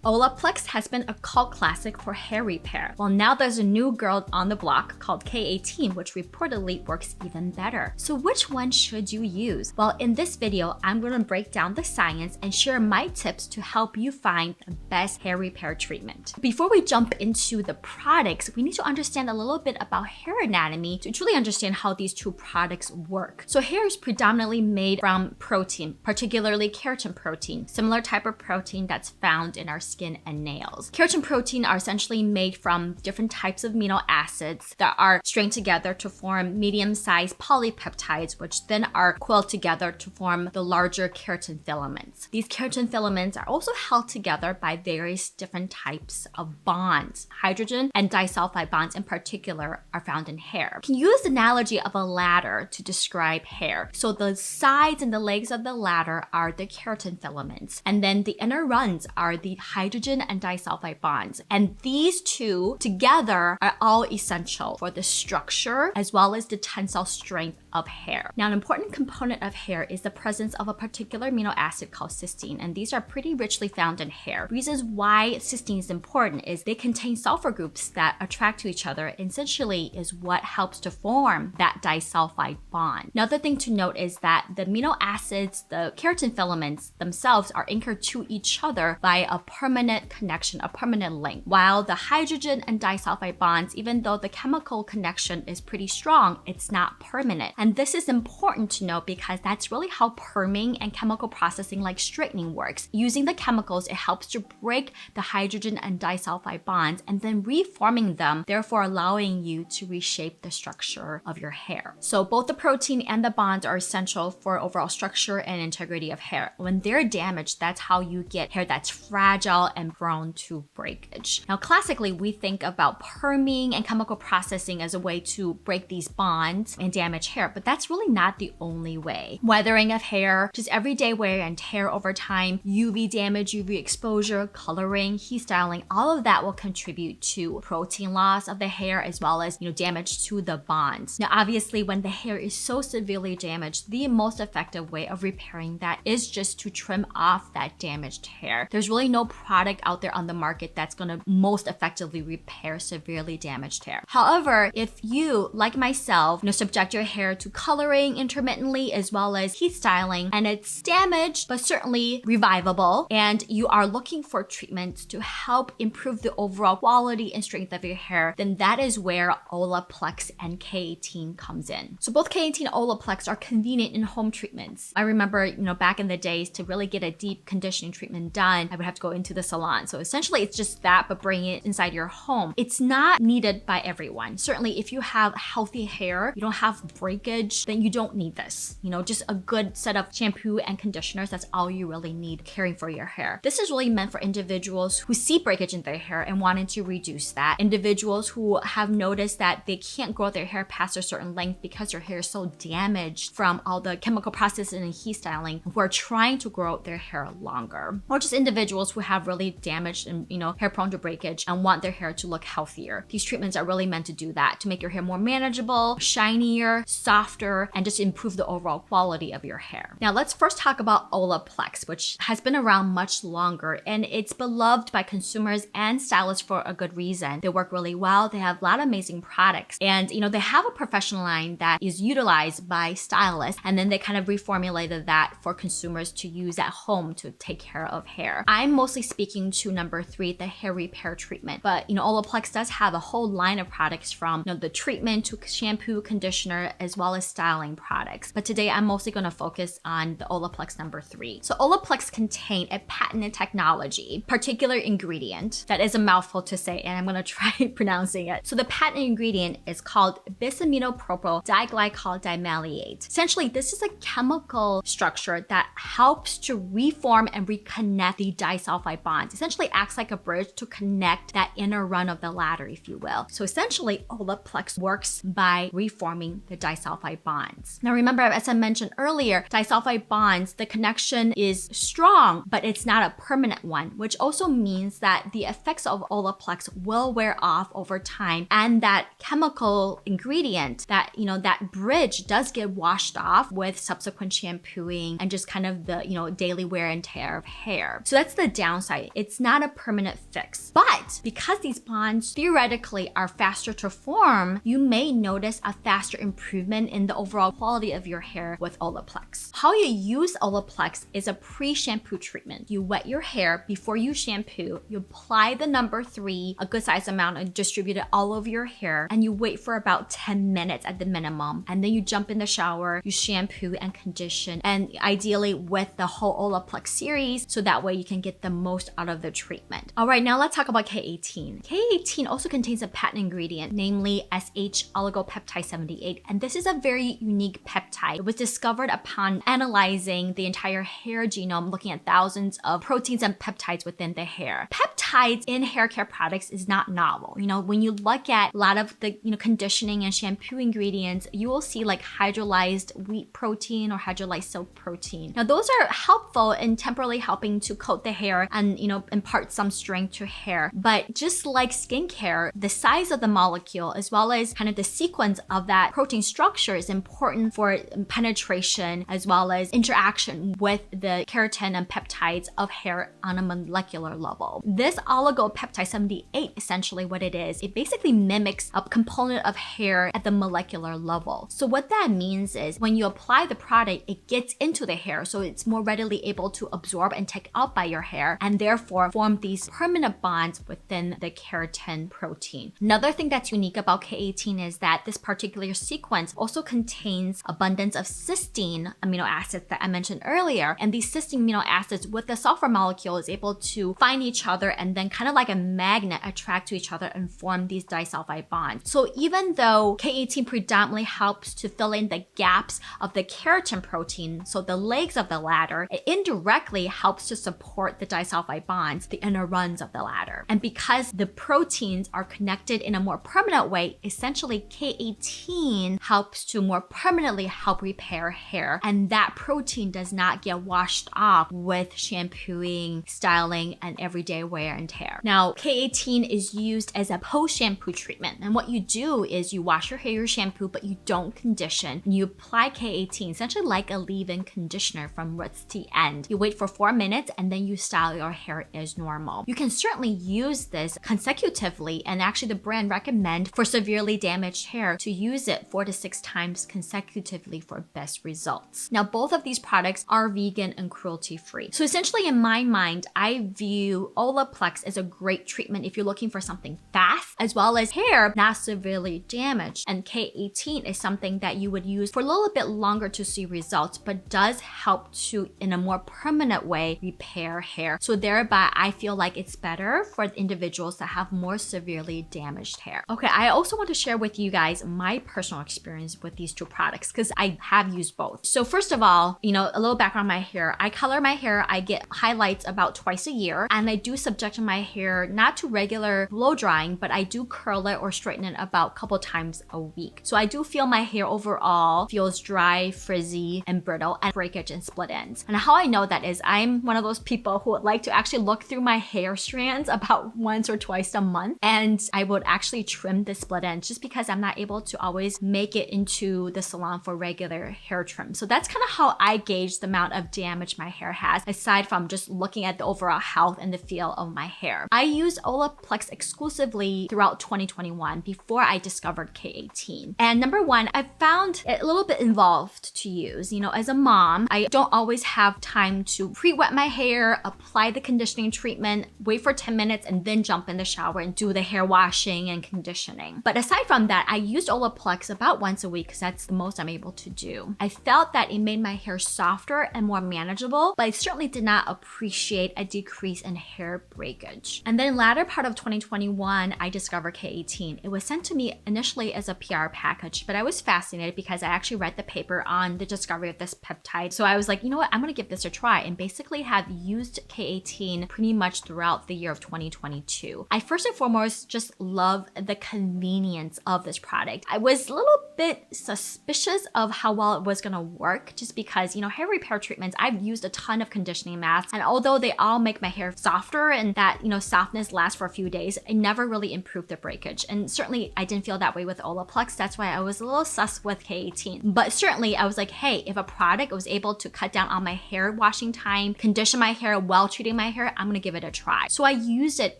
Olaplex has been a cult classic for hair repair. Well, now there's a new girl on the block called K18, which reportedly works even better. So which one should you use? Well, in this video, I'm going to break down the science and share my tips to help you find the best hair repair treatment. Before we jump into the products, we need to understand a little bit about hair anatomy to truly understand how these two products work. So hair is predominantly made from protein, particularly keratin protein, similar type of protein that's found in our skin and nails. Keratin protein are essentially made from different types of amino acids that are strained together to form medium-sized polypeptides, which then are coiled together to form the larger keratin filaments. These keratin filaments are also held together by various different types of bonds. Hydrogen and disulfide bonds in particular are found in hair. You can use the analogy of a ladder to describe hair. So the sides and the legs of the ladder are the keratin filaments, and then the inner runs are the hydrogen and disulfide bonds. And these two together are all essential for the structure as well as the tensile strength of hair. Now, an important component of hair is the presence of a particular amino acid called cysteine, and these are pretty richly found in hair. Reasons why cysteine is important is they contain sulfur groups that attract to each other, and essentially is what helps to form that disulfide bond. Another thing to note is that the amino acids, the keratin filaments themselves, are anchored to each other by a permanent connection, a permanent link, while the hydrogen and disulfide bonds, even though the chemical connection is pretty strong, it's not permanent. And this is important to note because that's really how perming and chemical processing like straightening works. Using the chemicals, it helps to break the hydrogen and disulfide bonds and then reforming them, therefore allowing you to reshape the structure of your hair. So both the protein and the bonds are essential for overall structure and integrity of hair. When they're damaged, that's how you get hair that's fragile and prone to breakage. Now, classically, we think about perming and chemical processing as a way to break these bonds and damage hair, but that's really not the only way. Weathering of hair, just everyday wear and tear over time, UV damage, UV exposure, coloring, heat styling, all of that will contribute to protein loss of the hair as well as, damage to the bonds. Now, obviously, when the hair is so severely damaged, the most effective way of repairing that is just to trim off that damaged hair. There's really no product out there on the market that's going to most effectively repair severely damaged hair. However, if you, like myself, subject your hair to coloring intermittently as well as heat styling, and it's damaged but certainly revivable, and you are looking for treatments to help improve the overall quality and strength of your hair, then that is where Olaplex and K18 comes in. So both K18 and Olaplex are convenient in home treatments. I remember, back in the days, to really get a deep conditioning treatment done, I would have to go into the salon. So essentially it's just that, but bring it inside your home. It's not needed by everyone. Certainly if you have healthy hair, you don't have breakage, then you don't need this. Just a good set of shampoo and conditioners, that's all you really need caring for your hair. This is really meant for individuals who see breakage in their hair and wanting to reduce that. Individuals who have noticed that they can't grow their hair past a certain length because their hair is so damaged from all the chemical processing and heat styling, who are trying to grow their hair longer. Or just individuals who have really damaged and, hair prone to breakage and want their hair to look healthier. These treatments are really meant to do that, to make your hair more manageable, shinier, softer, and just improve the overall quality of your hair. Now, let's first talk about Olaplex, which has been around much longer, and it's beloved by consumers and stylists for a good reason. They work really well. They have a lot of amazing products, and they have a professional line that is utilized by stylists, and then they kind of reformulated that for consumers to use at home to take care of hair. I'm mostly speaking to number 3, the hair repair treatment, but Olaplex does have a whole line of products from the treatment to shampoo, conditioner, as well as styling products. But today I'm mostly going to focus on the Olaplex number 3. So Olaplex contain a patented technology, particular ingredient that is a mouthful to say, and I'm going to try pronouncing it. So the patent ingredient is called bis-aminopropyl diglycol dimaleate. Essentially, this is a chemical structure that helps to reform and reconnect the disulfide bonds. Essentially acts like a bridge to connect that inner run of the ladder, if you will. So essentially, Olaplex works by reforming the disulfide bonds. Now remember, as I mentioned earlier, disulfide bonds, the connection is strong, but it's not a permanent one, which also means that the effects of Olaplex will wear off over time, and that chemical ingredient, that that bridge does get washed off with subsequent shampooing and just kind of the daily wear and tear of hair. So that's the downside downside. It's not a permanent fix. But because these bonds theoretically are faster to form, you may notice a faster improvement in the overall quality of your hair with Olaplex. How you use Olaplex is a pre-shampoo treatment. You wet your hair before you shampoo, you apply the number 3, a good size amount, and distribute it all over your hair, and you wait for about 10 minutes at the minimum. And then you jump in the shower, you shampoo and condition, and ideally with the whole Olaplex series, so that way you can get the most out of the treatment. All right, now let's talk about K18. K18 also contains a patent ingredient, namely SH oligopeptide 78, and this is a very unique peptide. It was discovered upon analyzing the entire hair genome, looking at thousands of proteins and peptides within the hair. Peptides in hair care products is not novel. When you look at a lot of the conditioning and shampoo ingredients, you will see like hydrolyzed wheat protein or hydrolyzed silk protein. Now those are helpful in temporarily helping to coat the hair and impart some strength to hair. But just like skincare, the size of the molecule as well as kind of the sequence of that protein structure is important for penetration as well as interaction with the keratin and peptides of hair on a molecular level. This oligopeptide 78, essentially what it is, it basically mimics a component of hair at the molecular level. So what that means is when you apply the product, it gets into the hair, so it's more readily able to absorb and take out by your hair, and therefore form these permanent bonds within the keratin protein. Another thing that's unique about K18 is that this particular sequence also contains abundance of cysteine amino acids that I mentioned earlier, and these cysteine amino acids with the sulfur molecule is able to find each other and then kind of like a magnet attract to each other and form these disulfide bonds. So even though K18 predominantly helps to fill in the gaps of the keratin protein, so the legs of the ladder, it indirectly helps to support the disulfide bonds, the inner runs of the ladder. And because the proteins are connected in a more permanent way, essentially K18 helps to more permanently help repair hair, and that protein does not get washed off with shampooing, styling, and everyday wear and tear. Now, K18 is used as a post-shampoo treatment, and what you do is you wash your hair, you shampoo, but you don't condition, and you apply K18, essentially like a leave-in conditioner from roots to end. You wait for 4 minutes, and then you style your hair as normal. You can certainly use this consecutively, and actually the brand recommend for severely damaged hair to use it 4 to 6 times consecutively for best results. Now, both of these products are vegan and cruelty-free. So essentially in my mind, I view Olaplex as a great treatment if you're looking for something fast, as well as hair not severely damaged. And K18 is something that you would use for a little bit longer to see results, but does help to, in a more permanent way, repair hair. So thereby, I feel like it's better for individuals that have more severely damaged hair. Okay, I also want to share with you guys my personal experience with these two products because I have used both. So first of all, a little background on my hair. I color my hair. I get highlights about twice a year, and I do subject my hair not to regular blow drying, but I do curl it or straighten it about a couple times a week. So I do feel my hair overall feels dry, frizzy, and brittle, and breakage and split ends. And how I know that is I'm one of those people who would like to actually look through my hair strands about once or twice a month, and I would actually trim the split ends just because I'm not able to always make it into the salon for regular hair trim. So that's kind of how I gauge the amount of damage my hair has, aside from just looking at the overall health and the feel of my hair. I used Olaplex exclusively throughout 2021 before I discovered K18. And number one, I found it a little bit involved to use. As a mom, I don't always have time to pre-wet my hair, apply the conditioning treatment, wait for 10 minutes, and then jump in the shower and do the hair washing and conditioning. But aside from that, I used Olaplex about once a week because that's the most I'm able to do. I felt that it made my hair softer and more manageable, but I certainly did not appreciate a decrease in hair breakage. And then latter part of 2021, I discovered K18. It was sent to me initially as a PR package, but I was fascinated because I actually read the paper on the discovery of this peptide. So I was like, you know what, I'm gonna give this a try, and basically have used K18 pretty much throughout the year of 2022. I first and foremost just love the convenience of this product. I was a little bit suspicious of how well it was gonna work just because, hair repair treatments, I've used a ton of conditioning masks, and although they all make my hair softer and that, softness lasts for a few days, it never really improved the breakage. And certainly I didn't feel that way with Olaplex. That's why I was a little sus with K18. But certainly I was like, hey, if a product was able to cut down on my hair washing time, condition my hair while treating my my hair, I'm gonna give it a try. So I used it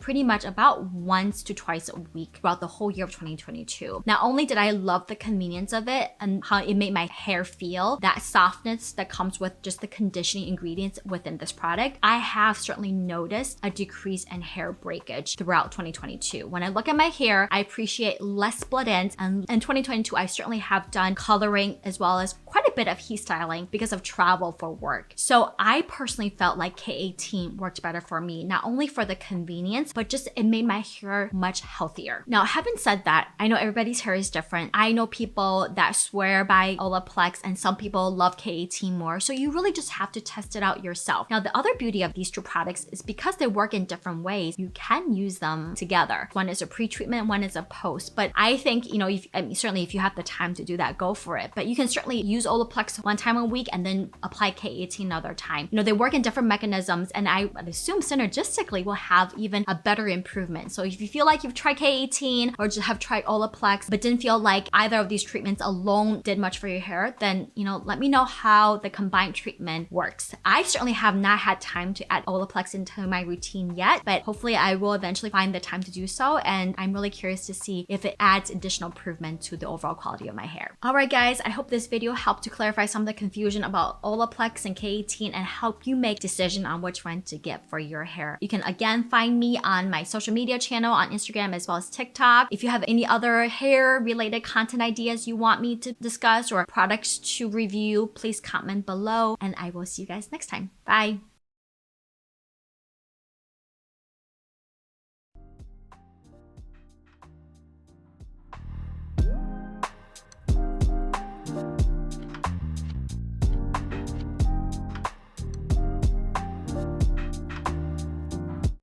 pretty much about once to twice a week throughout the whole year of 2022. Not only did I love the convenience of it and how it made my hair feel, that softness that comes with just the conditioning ingredients within this product, I have certainly noticed a decrease in hair breakage throughout 2022. When I look at my hair, I appreciate less split ends, and in 2022, I certainly have done coloring as well as quite a bit of heat styling because of travel for work. So I personally felt like K18 worked better for me, not only for the convenience, but just it made my hair much healthier. Now, having said that, I know everybody's hair is different. I know people that swear by Olaplex and some people love K18 more. So you really just have to test it out yourself. Now, the other beauty of these two products is because they work in different ways, you can use them together. One is a pre-treatment, one is a post. But I think, certainly if you have the time to do that, go for it. But you can certainly use Olaplex one time a week and then apply K18 another time. They work in different mechanisms, and I would assume synergistically will have even a better improvement. So if you feel like you've tried K18 or just have tried Olaplex but didn't feel like either of these treatments alone did much for your hair, then let me know how the combined treatment works. I certainly have not had time to add Olaplex into my routine yet, but hopefully I will eventually find the time to do so, and I'm really curious to see if it adds additional improvement to the overall quality of my hair. Alright guys, I hope this video helped to clarify some of the confusion about Olaplex and K18 and help you make decision on which one to get for your hair. You can again find me on my social media channel on Instagram as well as TikTok. If you have any other hair related content ideas you want me to discuss or products to review, please comment below, and I will see you guys next time. Bye!